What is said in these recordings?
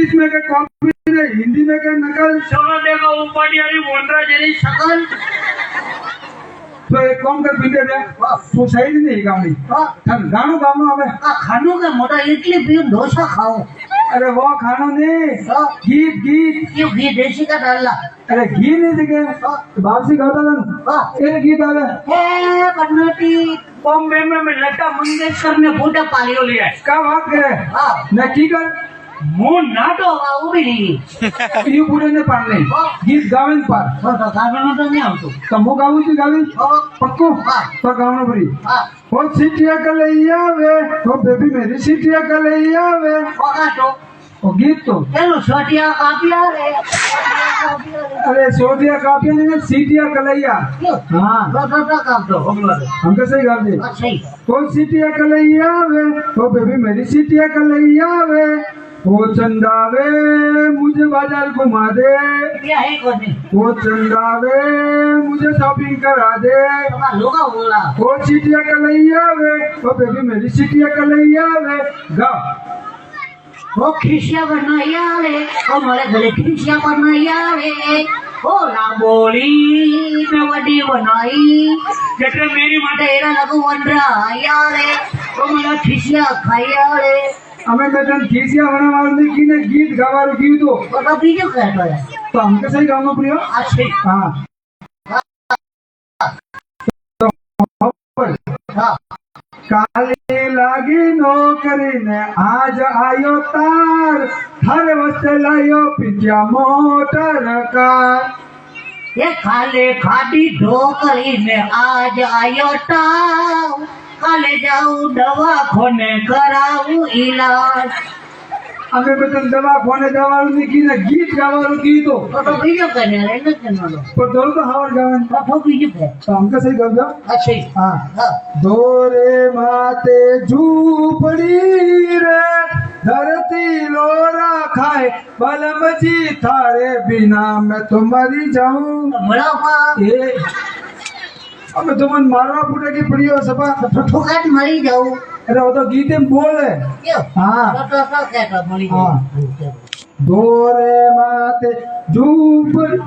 English में क्या copy है, हिंदी में क्या नकल। सोना देगा ऊपर वोंडरा जेरी सकल। तो एक काम कर पीटे दे, तू सही नहीं गानी। थन गानो गानो अबे। खानों का मोटा इडली पीऊं डोसा खाओ। अरे वो खानो नहीं, गीत गीत। क्यों घी देसी का डालना? अरे घी नहीं दिखे, बापसी खाता था। एक गीत आवे। हे बनोटी बॉम्बे में लता मंगेशकर ने बूढ़ा पालियो लिया है। क्या बात करे? न की कर मुंह नाटो वो भी नहीं। ये बूढ़े ने पालने गीत गावन पर तो गावन तो नहीं आवतो। तो मु गाऊं थी गावी पक्को तो गावनो पड़ी। ओ सीटिया कलैया वे, ओ बेबी मेरी सीटिया कलैया वे। होगा तो ओ गीत तो चलो सोटिया कापिया रे। अरे सोटिया कापिया नहीं, सीटिया कलैया। हाँ तो काम तो हमको सही गा दे। सही ओ सीटिया कलैया वे, ओ बेबी मेरी सीटिया कलैया वे। ओ चंदा वे मुझे बाजार घुमा दे। क्या है कोने? ओ चंदा वे मुझे शॉपिंग करा दे। लोगा बोला ओ सीटिया कलैया वे, ओ बेबी मेरी सीटिया कलैया वे। गा वो खिसिया बनाया रे, ओ मारे गले खिसिया बनाया रे। ओ ना बोली मैं वडी बनाई जटे मेरी माटे एरा लगू वंडरा आया रे। ओ मला खिसिया खाया रे। हमें बेटन खीसिया होने वाले की ने गीत गावारू की तो बीजो कहता है तो हमके सही गाना प्रियो। अच्छे हाँ काले लागी नौकरी ने आज आयो तार, हर वक्त लायो पिज्जा मोटर कार। ये खाले खादी ढोकरी में आज आयो ताव, काले जाऊं दवा खोने कराऊं इलाज। हमें बेटन दवा खोने जावारू की ने गीत गावारू की तो बीजो कहने रहे न कहने पर दोनों तो हवर गावन तो बीजो कह तो हमके सही गाव जा। अच्छे हाँ दोरे माते झूपड़ी रे, धरती लोरा खाए बलम जी थारे बिना मैं तो मरी जाऊं। ये अब तुमन मारवा फूटे की पड़ी हो सपा ठोकर मरी जाऊं। अरे वो तो गीते में बोल है। हाँ तो कहता मरी जाऊं। दोरे माते झूपड़ी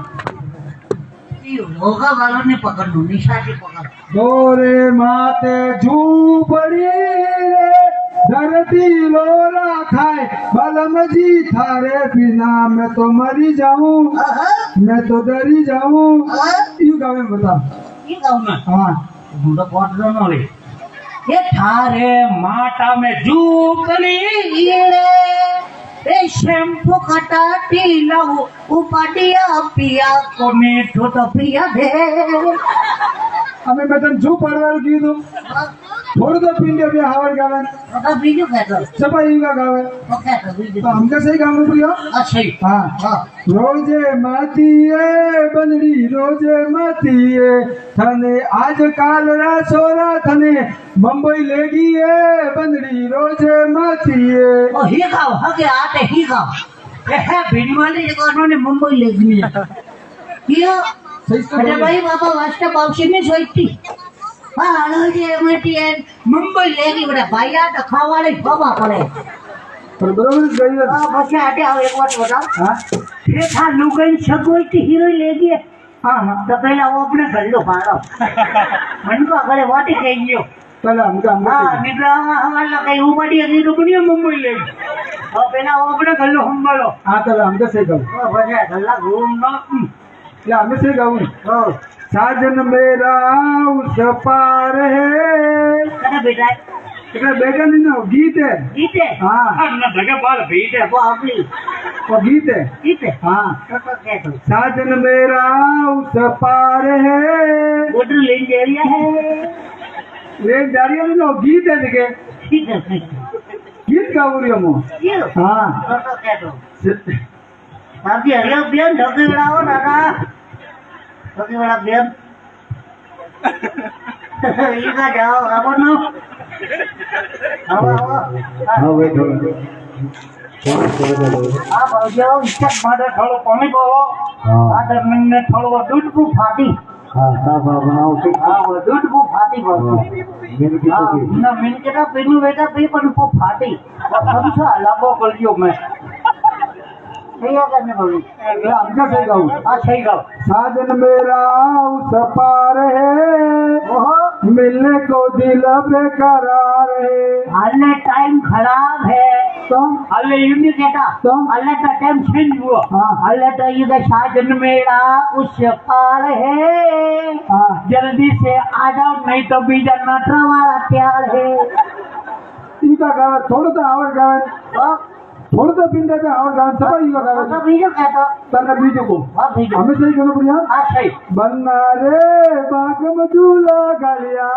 होगा वालों ने पकड़ो निशाची पकड़। दोरे माते झूपड़ी रे, धरती लोरा खाए बलम जी थारे बिना मैं तो मरी जाऊं, मैं तो डरी जाऊं। यू गावे बता ये गाँव में हाँ मुंडा बहुत दोनों रे। ये थारे माता में झूपली रे, शैम्पू कटाती लाओ उपाडिया पिया को मीठो तो पिया दे। हमें बेटन झूप पड़वाल की तो थोड़ी तो पिंडे भी हवर गावे तो बीजो कहता सपा यू का गावे तो कहता बीजो तो हमका सही गाँव में प्रियो। अच्छा हाँ रोजे मातीए बनड़ी रोजे मातीए थने आज काल रा सोरा थने मुंबई ले गई है बनड़ी रोजे मातीए। ओ ही गाँव हके आते ही गाँव ये है भिनवाली जगह उन्होंने मुंबई ले गई है। ये अरे भाई बाबा वास्ता पावसी में सोईती हाँ रोजे मातीए मुंबई ले गई बड़ा भाई आ तो खावाले बाबा पड़े पर बरोबर गई है। हाँ बच्चे आते आओ एक बात बताओ। हाँ ये था लुगाई सगोई थी हीरो ले गए। हाँ हाँ तो पहला वो अपने घर लो भाड़ो मन को अगले वाटी कहियो पहले हमका हाँ निकला हमारा कहीं ऊपरी अभी रुकनी मुंबई ले और पहला वो अपने घर लो हम बोलो हाँ चलो हमका सही गाँव बजा गल्ला घूमना या हमें सही गाँव। साजन मेरा उस पार है कने बेटा इतना बेटा नहीं ना गीत है। गीत है हाँ ना जगह बाल भीट है वो अपनी वो गीत है। गीत है हाँ तो क्या तो साजन मेरा उस पार है, बॉर्डर लेन एरिया है। ले जा रही है ना गीत है देखे ठीक है गीत गा रही हम। ये हाँ तो क्या तो अभी हरिया बियन ढोके बनाओ दादा ढोके बड़ा बियन ये का जाओ अब नो हाँ वे थोड़ा हाँ भाइयों इसका मारे थोड़ा पानी पाओ। आधर मिनट थोड़ा दूध को फाटी हाँ साफ बनाओ हाँ वो दूध को फाटी बहुत ना मिन के ना पीनू बेटा पी पर को फाटी और सब से अलगो कर लियो मैं सही है करने बोली हमका सही गाऊं हाँ सही गाओ साजन मेरा उस पार है ओहो मिलने को दिल बेकरार है हाले टाइम खराब है तो हाले यूं नहीं कहता तो हाले का टाइम चेंज हुआ हाँ हाले तो ये साजन मेरा उस पार है हाँ जल्दी से आ जाओ नहीं तो बीजा नटरा वाला प्यार है इनका गावे थोड़ा तो आवड़ गावे थोड़ा तो पिंडे पे आवड़ गावे सब इनका गावे तो बीजो कहता तन्ना बीजो को हाँ बीजो हमें सही करना पड़िया हाँ सही बन्ना रे बाग मधुला गालिया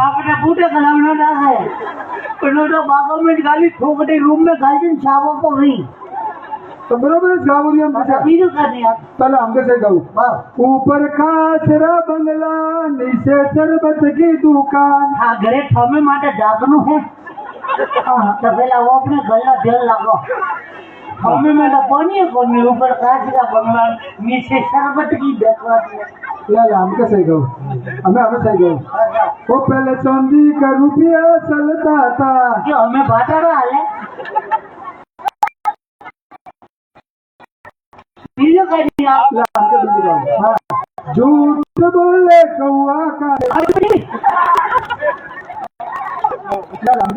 आपने बूटे कलम ना डाला है तो बागों में गाली ठोकते रूम में गाली छावों को भी तो बराबर गावरिया में बीजो करने यार पहले हमके सही गाऊ ऊपर खासरा बंगला नीचे शरबत की दुकान हाँ घरे थमे माटे जागनु है तो पहला वो अपने गला दिल लगो थमे में तो पानी है कोनी ऊपर खासरा बंगला नीचे शरबत की दुकान या हमके सही गाऊ हमें सही गाऊ वो पहले चांदी का रुपया चलता था जो हमें बाटा रहा है बीजो करने यार हमके बीजो गाऊ हाँ झूठ बोले कौआ का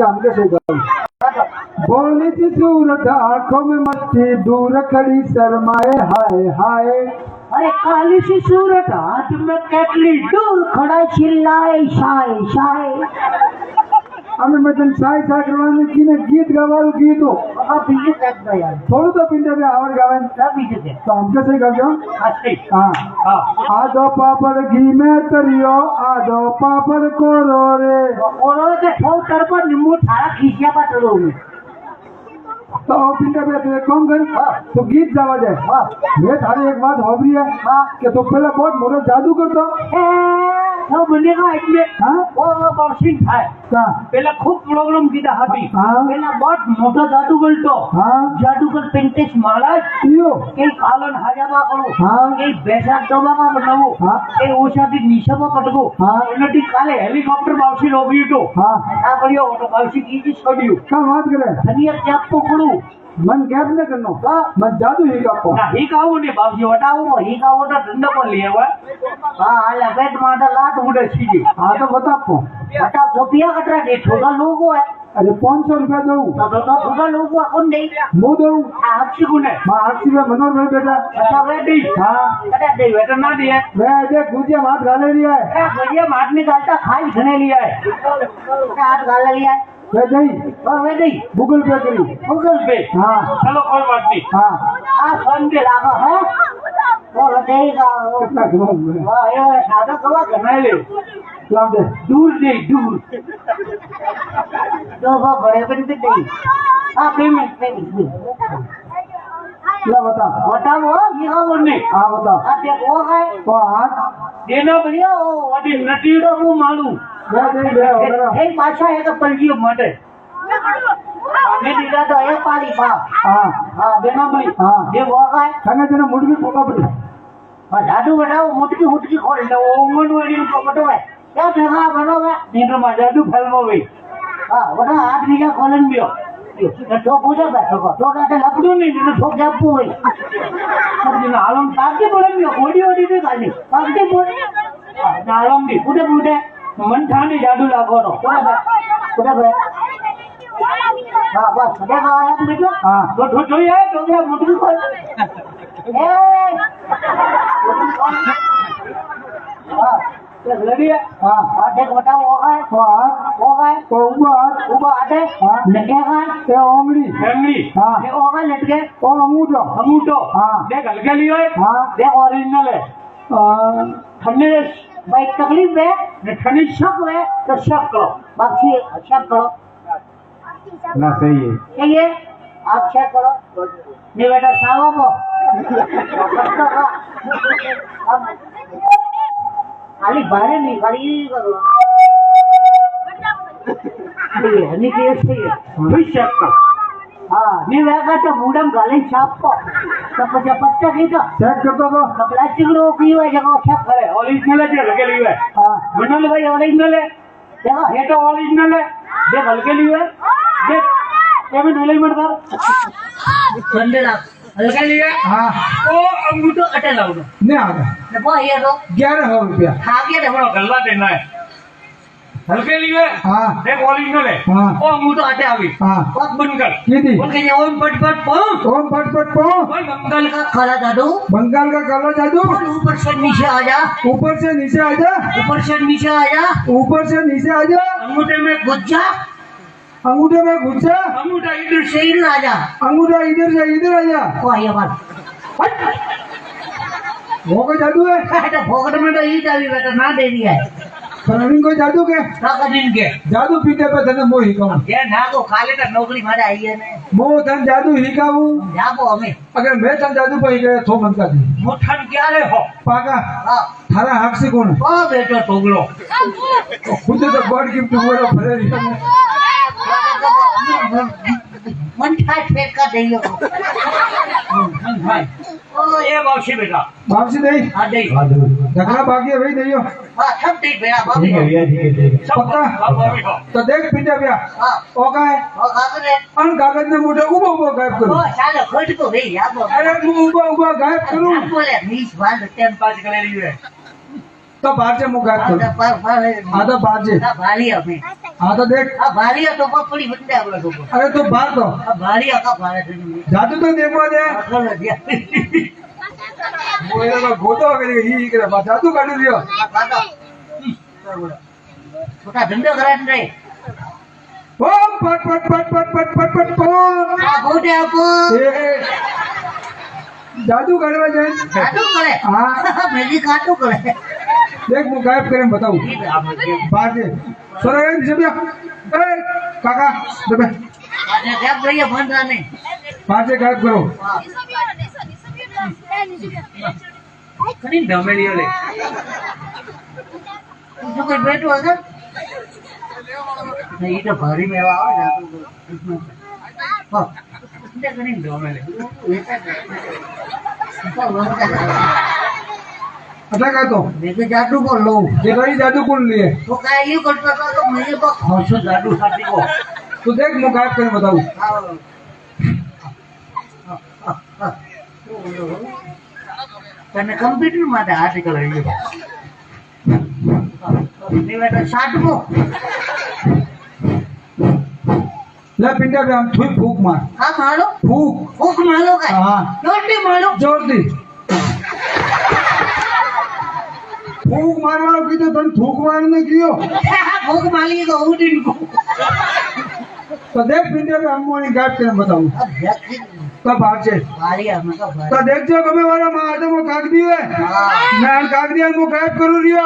हमके सही गाऊ बोली थी सूरत आंखों में मस्ती दूर खड़ी शर्माए हाय हाय अरे काली सी सूरत हाथ में कैटली दूर खड़ा चिल्लाए शाय शाय हमें मैं तुम साई सा करवाने की ने गीत गवाऊ गीत हो अब बीजो कहता यार थोड़ा तो पिंडे में आवड़ गावे सब बीजो के तो हमके सही गाऊ अच्छी हाँ हाँ आधो पापड़ घी में तरियो आधो पापड़ को रो रे और के ठो तर पर नींबू थारा खींचिया पर तरो तो पिंडे में तो कौन गई तो गीत जावा जाए मैं थारी एक बात होबरी है कि तो पहले बहुत मोटा जादू करता तो बनेगा इसमें हाँ वो बॉक्सिंग था हाँ पहले खूब प्रॉब्लम की था हाथी हाँ पहले बहुत मोटा जादूगर तो हाँ जादूगर पेंटेस महाराज यो कई कालन हजामा करो हाँ कई बैसा दबामा बनावो हाँ कई ओछाથી નીચેમાં પટકો हाँ એનાથી કાલે હેલિકોપ્ટર બાવસી લોબી તો हाँ આ પડ્યો ઓટો બાવસી કીધી છોડ્યું क्या बात करे ધનિયા ચાપ પકડું मन गैप न करनो मन जादू ही कापो ના હી કાવું ને બાવસી વટાવું હી કાવો તો દંડ પર લેવા હા હાલે પેટ માટે લાટ ઉડે સીધી हाँ तो बता पो વટા કોપિયા કટરા દે થોડા લોકો હે अरे 500 रुपया दो તો થોડા લોકો કોણ દે मु दो આ હક્ષી કોને मां आरसी में मनोहर भाई बेटा અચ્છા વે દે हाँ કટા દે વેટર ના દે मैं दे गुजिया हाथ गाले लिया है बढ़िया माट निकालता खाई घने लिया है हाथ गाला लिया है मैं नहीं और वे नहीं गूगल पे करी गूगल पे हाँ चलो कोई बात नहीं हाँ आ फोन पे लागा है वो देगा कितना खराब है वाह ये सादा कवा घने ले लाओ दे दूर दे दूर दो वो बड़े बन पे नहीं आ पेमेंट पे नहीं ला बता बताओ ये का बोलने हाँ बता आ देखो है तो हाथ देना बढ़िया वो वाडी नटीड़ो मु मालूम मैं नहीं दे वगैरह एक पाछा एक पलजियो माटे आने दीदा तो एक पारी पा हाँ हाँ देना भाई हाँ ये वो का है संगे जना मुर्गी पोका पड़ी और जादू बताओ मुटकी हुटकी खोल लो उंगन वाली को बटो है क्या जगह बनोगे नींद में जादू फैलमो भाई हाँ बता हाथ नीचा खोलन बियो तो पूजा बैठो को तो काटे लपड़ू नहीं तो ठोक जापू भाई सब दिन आलम ताके बोले बियो ओडी ओडी ने गाली ताके बोले आलम भी पूरे पूरे मन ठाने जादू लागो नो पूरा भाई हाँ बस देखो आया बेटा हाँ तो ठो ये तो क्या मुटकी खोल ए हाँ लड़ी है हाँ आटे कोटा वो है तो हाथ वो है तो हाथ ऊपर आटे हाँ लटेगा ते ओंगली फैमिली हाँ ये होगा लटके तो अंगूठो अंगूठो हाँ देख हल्के लियो है हाँ देख ओरिजिनल है ठंडे भाई तकलीफ है ने ठंडी शक है तो शक करो बाकी शक करो ना सही है सही है आप चेक करो ये बेटा सावा को खाली बारे नहीं खाली करो सही है नहीं केस सही है भी चेक करो हाँ नहीं वेगा तो मूडम गाले छाप को तो पचा पत्ता की तो चेक करता तो प्लास्टिक रो की हुआ जगह चेक करे ओरिजिनल है लगे लिए है हाँ मनोल भाई ओरिजिनल है देखो ये तो ओरिजिनल है देख हल्के लिए है देख पेमेंट विलेजमेंट कर संडे लाख હલકા લીએ हाँ ઓ અંગૂઠો અટે લાવનો नहीं आ गया ને ભાઈ તો 1100 रुपया ખાગે ને બરો ગલ્લા દેના હે હલકે લીએ हाँ એક ઓરિજિનલ હે हाँ ઓ અંગૂઠો અટે આવી हाँ પગ બંધ કર कीधी બોલ કે ઓમ પટ પટ પો ओम फट फट पो बोल बंगाल का खाला जादू बंगाल का काला जादू बोल ऊपर से नीचे आ जा ऊपर से नीचे आ जा ऊपर से नीचे आ जा ऊपर से नीचे आ जा अंगूठे में घुस जा अंगूठे में घुस जा अंगूठा इधर से इधर आ जा अंगूठा इधर से इधर आ जा ओ आया बात वो कोई जादू है तो फोकट में तो ये चाबी बेटा ना दे दिया है पर अभी कोई जादू के काका दिन के जादू पीते पे तने मो हिकाऊं ये ना को खाले तो नौकरी मारे आई है ने मो तन जादू हिकाऊं जाबो हमें अगर मैं तन जादू पे गए तो मन का दी मुठन क्या रे हो पाका हां थारा हक से कौन ओ बेटो टोगलो खुद तो गॉड गिफ्ट हुआ भरे मन ठाट फेंक कर दियो ओ ये बावशी बेटा वापसी नहीं हां दे झगड़ा बाकी है भाई नहीं हो हां सब दे बेटा बाबू पक्का तो देख पिंडा भैया हां ओ का है ओ काका रे अन कागज ने मोटे उबो उबो गायब ओ करो चालो खट को भाई जाबो अरे मु उबो उबो गायब करूं बोले नीच बाल टेम पास कर रही है तो बाहर से मु गायब करूं पर आधा बाहर से ना भारी हमें आधा देख आ भारी तो पकड़ी बंदे आपला तो अरे तो बाहर तो आ भारी का भारे से जादू तो देखवा दे अकल दिया वो ये गोतो करे ही करे जादू काढू दियो काका छोटा धंधो करान रे ओ पट पट पट पट पट पट पट पो आ गोटे आपो ए जादू काढवा जाए काटू करे हां मेरी काटू करे देख मु गायब करे बताऊं बाहर से सोरे नीचे भैया ए काका दबे अरे क्या भैया बन रहा नहीं बाहर से गायब करो कहीं डमेलियो ले जो कोई बैठो अगर नहीं तो भारी में आओ जा तो ये कहीं डमेले अच्छा कह तो मैं तो जादू को लो ये गई जादू कौन लिए तो क्या ये करता था तो मुझे को हंसो जादू साथी को तू देख मु गायब करे बताऊं तने कंप्यूटर माटे आर्टिकल આવી ગયો ને બેટા સાટમો ले पिंडा पे हम थुई फूक मार હા મારો फूक ભૂખ મારો કાય हाँ જોરથી મારો जोर दी फूक मारवा की तो तन थूक मारने कियो ભૂખ માલી તો ઉડીન કો तो देख पिंडा पे हम मोनी गायब करे बताऊं अब देखी तो बाहर से भारी हम का भारी तो देख जो गमे वाला मां आदम को कागदी है मैं कागदी मु गायब करू रियो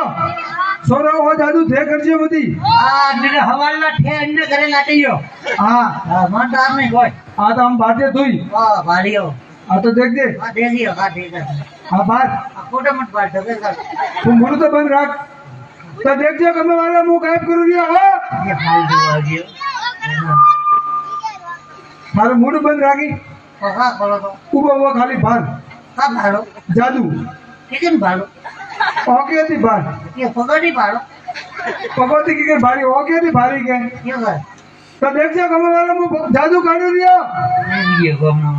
सोरो वो जादू थे करजे मती આ ને હવાલા ઠે ને ઘરે લાટીયો हां હા માનદાર નહીં કોઈ आ तो हम बाहर से थुई હા ભારીઓ आ तो देख दे હા દેખીયો હા દેખા हां बाहर આ કોટા મત બાર ઢગે કર तू मुंह तो बंद रख तो देख जो गमे वाला मु गायब करू रियो हो ये हाल दिवा गयो मारो मुंह बंद राखी હા બોલો તો उबो वो खाली बाहर હા ભાડો जादू કેમ ભાડો ओके थी बाहर ये પગડી ભાડો भगवती की भारी ओके थी भारी के કેમ કર तो देख जो गमे वाला मु जादू काढू रियो ये ગમનો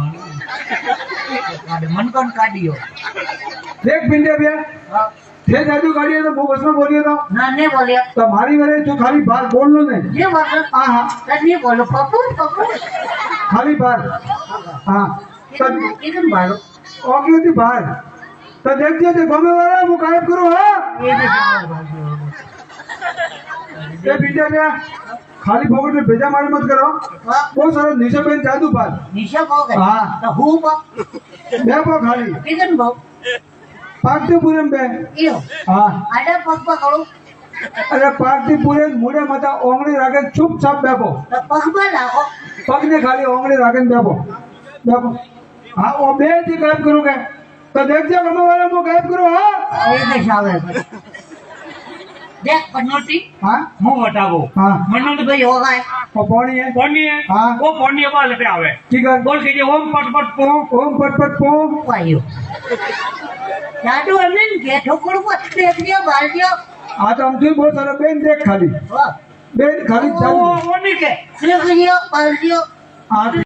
કાઢ મન કોણ કાઢ્યો देख पिंडे भैया હા थे जादू काढिए तो मु बस में बोलिए तो ના ને બોલ્યા तो मारी मेरे तू खाली बाहर बोल लो नहीं જે વાત हाँ हाँ તને બોલો પપ્પુ પપ્પુ खाली बाहर हाँ तो કેમ ભાડો ओके थी बाहर तो देख जो गमे वाला मु गायब करो हाँ એ બી ભાડો ये पिंडे भैया खाली फोकट में भेजा मार मत करो હા बहुत सारा नीचे पेन जादू बात નિશા ભાવ કે હા. તો હું ભાવ देखो खाली કેમ ભાવ पार्टी पूरे में યો हाँ આડા પગ પકડો अरे पार्टी पूरे मुड़े मत ओंगली राखे चुपचाप बैठो તો પગમાં રાખો पग ने खाली ओंगली राखे बैठो बैठो हाँ वो बे थी गायब करोगे तो देख जो गमे वाला मु गायब करो हाँ એ દેશ આવે દેખ પનોટી हाँ હું વટાવો हाँ મનોટ ભાઈ હોગાય वो पौनी है પોની हाँ ઓ પોની બાલ पे આવે ठीक है બોલ કે જે ઓમ પટ પટ પો ओम पट पट पो પાયો જાદુ અમીન કે ઠોકર પર દેખ દિયો બાલ દિયો हाँ तो हम तुम बहुत सारा बेन देख खाली વાહ बेन खाली ઓ जादू ઓની કે દેખ દિયો બાલ દિયો हाँ